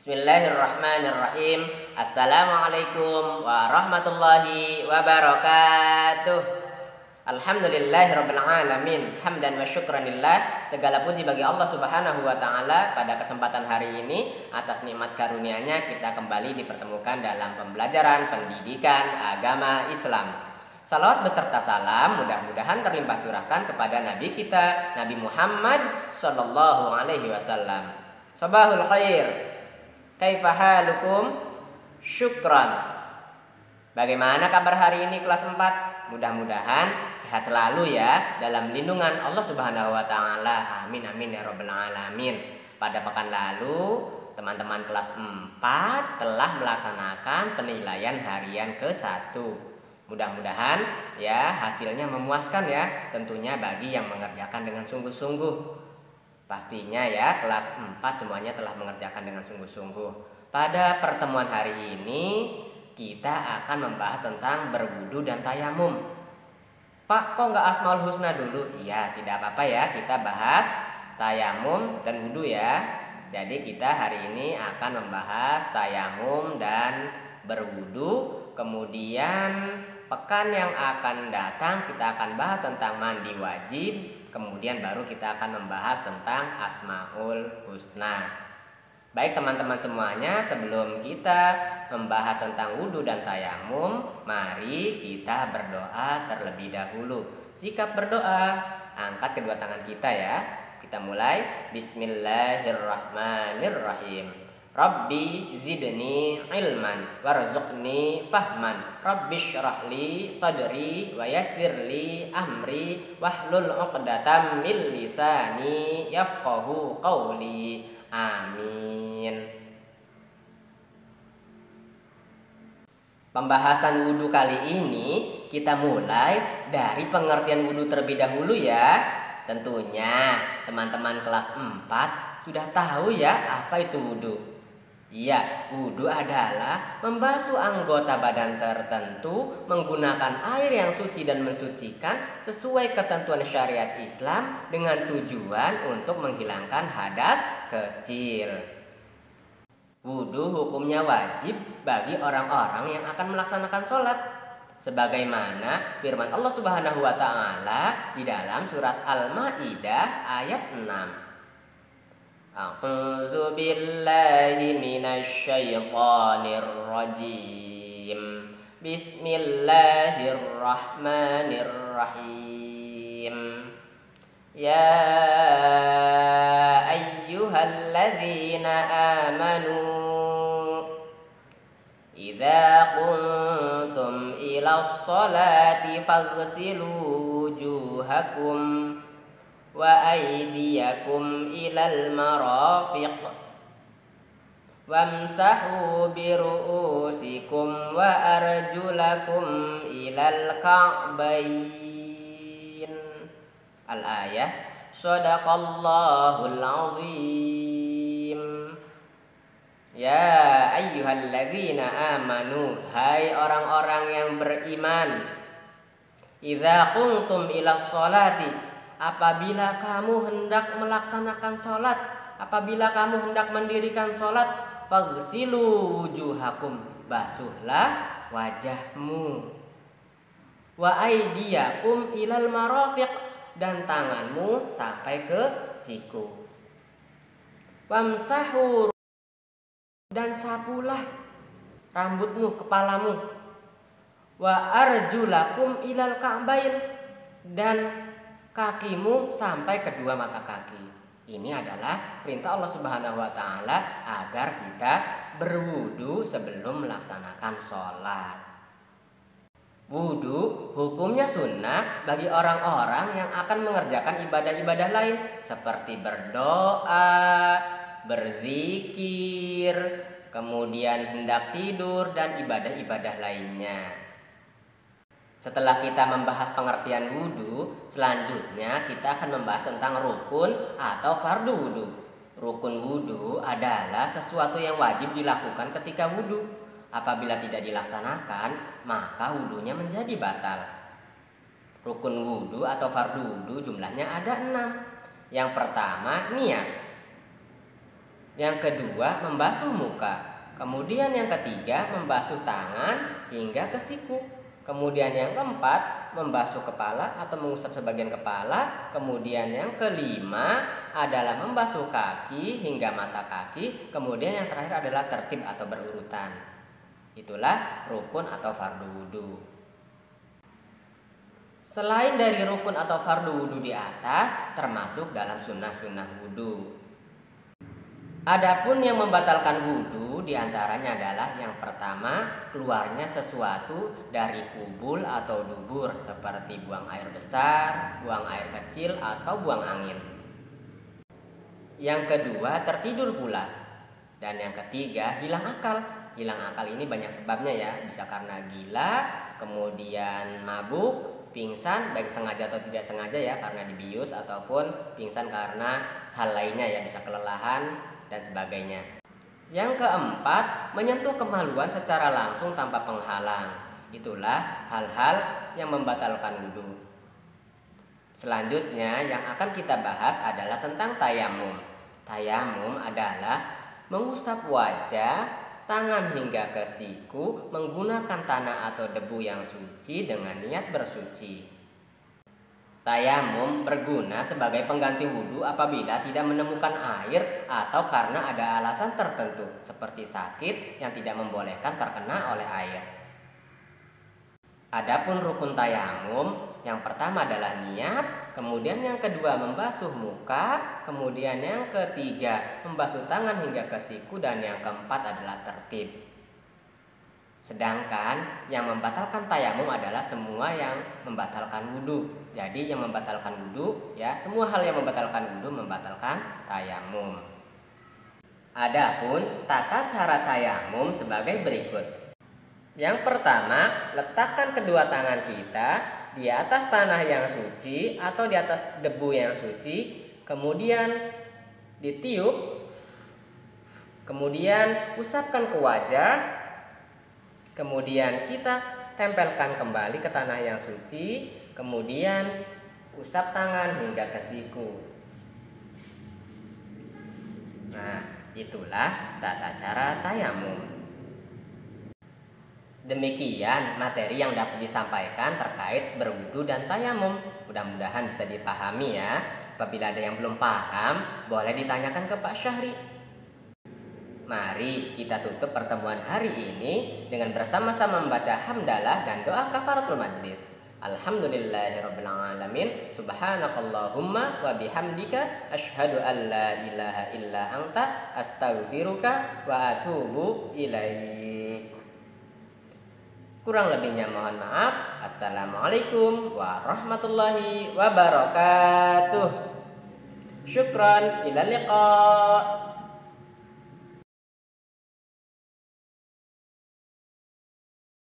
Bismillahirrahmanirrahim. Assalamualaikum warahmatullahi wabarakatuh. Alhamdulillahirabbil alamin. Hamdan wa syukranillah. Segala puji bagi Allah Subhanahu wa taala. Pada kesempatan hari ini, atas nikmat karunia-Nya kita kembali dipertemukan dalam pembelajaran pendidikan agama Islam. Salawat beserta salam mudah-mudahan terlimpah curahkan kepada Nabi kita, Nabi Muhammad sallallahu alaihi wasallam. Sabahul khair. Kaifa halukum? Syukran. Bagaimana kabar hari ini kelas 4? Mudah-mudahan sehat selalu ya, dalam lindungan Allah Subhanahu wa taala. Amin amin ya rabbal alamin. Pada pekan lalu, teman-teman kelas 4 telah melaksanakan penilaian harian ke-1. Mudah-mudahan ya hasilnya memuaskan ya, tentunya bagi yang mengerjakan dengan sungguh-sungguh. Pastinya ya kelas 4 semuanya telah mengerjakan dengan sungguh-sungguh. Pada pertemuan hari ini kita akan membahas tentang berwudu dan tayamum. Pak, kok nggak Asmaul Husna dulu? Iya, tidak apa-apa ya, kita bahas tayamum dan wudu ya. Jadi kita hari ini akan membahas tayamum dan berwudu. Kemudian pekan yang akan datang kita akan bahas tentang mandi wajib. Kemudian baru kita akan membahas tentang Asmaul Husna. Baik teman-teman semuanya, sebelum kita membahas tentang wudhu dan tayamum, mari kita berdoa terlebih dahulu. Sikap berdoa, angkat kedua tangan kita ya. Kita mulai. Bismillahirrahmanirrahim. Rabbi zidni ilman warzuqni fahman. Rabbi syrahli sadri wa yassirli amri wahlul 'uqdatam min lisani yafqahu qawli. Amin. Pembahasan wudhu kali ini kita mulai dari pengertian wudhu terlebih dahulu ya. Tentunya teman-teman kelas 4 sudah tahu ya apa itu wudhu. Iya, wudhu adalah membasuh anggota badan tertentu menggunakan air yang suci dan mensucikan sesuai ketentuan syariat Islam dengan tujuan untuk menghilangkan hadas kecil. Wudhu hukumnya wajib bagi orang-orang yang akan melaksanakan sholat, sebagaimana firman Allah Subhanahu wa taala di dalam surat Al-Maidah ayat 6. A'udzu billahi minasy syaithanir rajim. Bismillahirrahmanirrahim. Ya ayyuhalladzina amanu idza qumtum ilas sholati faghsilu wujuhakum wa aydiyakum ilal marafiq wamsahu biru'usikum wa arjulakum ilal ka'bayn. Al-ayah. Shadaqallahul azim. Ya ayyuhalladzina amanu, hai orang-orang yang beriman, idza qumtum ilas sholati, apabila kamu hendak melaksanakan sholat, apabila kamu hendak mendirikan sholat, faghsilu wujuhakum, basuhlah wajahmu, wa aydiyakum ilal marafiq, dan tanganmu sampai ke siku, wamsahu, dan sapulah rambutmu, kepalamu, wa arjulakum ilal ka'bain, dan kakimu sampai kedua mata kaki. Ini adalah perintah Allah Subhanahu wa taala agar kita berwudu sebelum melaksanakan sholat. Wudu hukumnya sunnah bagi orang-orang yang akan mengerjakan ibadah-ibadah lain seperti berdoa, berzikir, kemudian hendak tidur dan ibadah-ibadah lainnya. Setelah kita membahas pengertian wudhu, selanjutnya kita akan membahas tentang rukun atau fardu wudhu. Rukun wudhu adalah sesuatu yang wajib dilakukan ketika wudhu. Apabila tidak dilaksanakan, maka wudhunya menjadi batal. Rukun wudhu atau fardu wudhu jumlahnya ada 6. Yang pertama, niat. Yang kedua, membasuh muka. Kemudian yang ketiga, membasuh tangan hingga ke siku. Kemudian yang keempat, membasuh kepala atau mengusap sebagian kepala. Kemudian yang kelima adalah membasuh kaki hingga mata kaki. Kemudian yang terakhir adalah tertib atau berurutan. Itulah rukun atau fardu wudhu. Selain dari rukun atau fardu wudhu di atas, termasuk dalam sunnah-sunnah wudhu. Adapun yang membatalkan wudhu diantaranya adalah yang pertama, keluarnya sesuatu dari kubul atau dubur seperti buang air besar, buang air kecil, atau buang angin. Yang kedua, tertidur pulas. Dan yang ketiga, hilang akal. Hilang akal ini banyak sebabnya ya, bisa karena gila, kemudian mabuk, pingsan, baik sengaja atau tidak sengaja ya, karena dibius, ataupun pingsan karena hal lainnya ya, bisa kelelahan dan sebagainya. Yang keempat, menyentuh kemaluan secara langsung tanpa penghalang. Itulah hal-hal yang membatalkan wudhu. Selanjutnya yang akan kita bahas adalah tentang tayamum. Tayamum adalah mengusap wajah, tangan hingga ke siku menggunakan tanah atau debu yang suci dengan niat bersuci. Tayamum berguna sebagai pengganti wudhu apabila tidak menemukan air atau karena ada alasan tertentu seperti sakit yang tidak membolehkan terkena oleh air. Adapun rukun tayamum, yang pertama adalah niat, kemudian yang kedua membasuh muka, kemudian yang ketiga membasuh tangan hingga ke siku, dan yang keempat adalah tertib. Sedangkan yang membatalkan tayamum adalah semua yang membatalkan wudhu. Jadi yang membatalkan wudhu ya, semua hal yang membatalkan wudhu membatalkan tayamum. Adapun tata cara tayamum sebagai berikut. Yang pertama, letakkan kedua tangan kita di atas tanah yang suci atau di atas debu yang suci, kemudian ditiup, kemudian usapkan ke wajah, kemudian kita tempelkan kembali ke tanah yang suci, kemudian usap tangan hingga ke siku. Nah, itulah tata cara tayamum. Demikian materi yang dapat disampaikan terkait berwudu dan tayamum. Mudah-mudahan bisa dipahami ya. Apabila ada yang belum paham, boleh ditanyakan ke Pak Syahri. Mari kita tutup pertemuan hari ini dengan bersama-sama membaca hamdalah dan doa kafaratul majlis. Alhamdulillahirabbil alamin. Subhanakallahumma wa bihamdika asyhadu an la ilaha illa anta astaghfiruka wa atubu ilaik. Kurang lebihnya mohon maaf. Assalamualaikum warahmatullahi wabarakatuh. Syukran, ila liqa.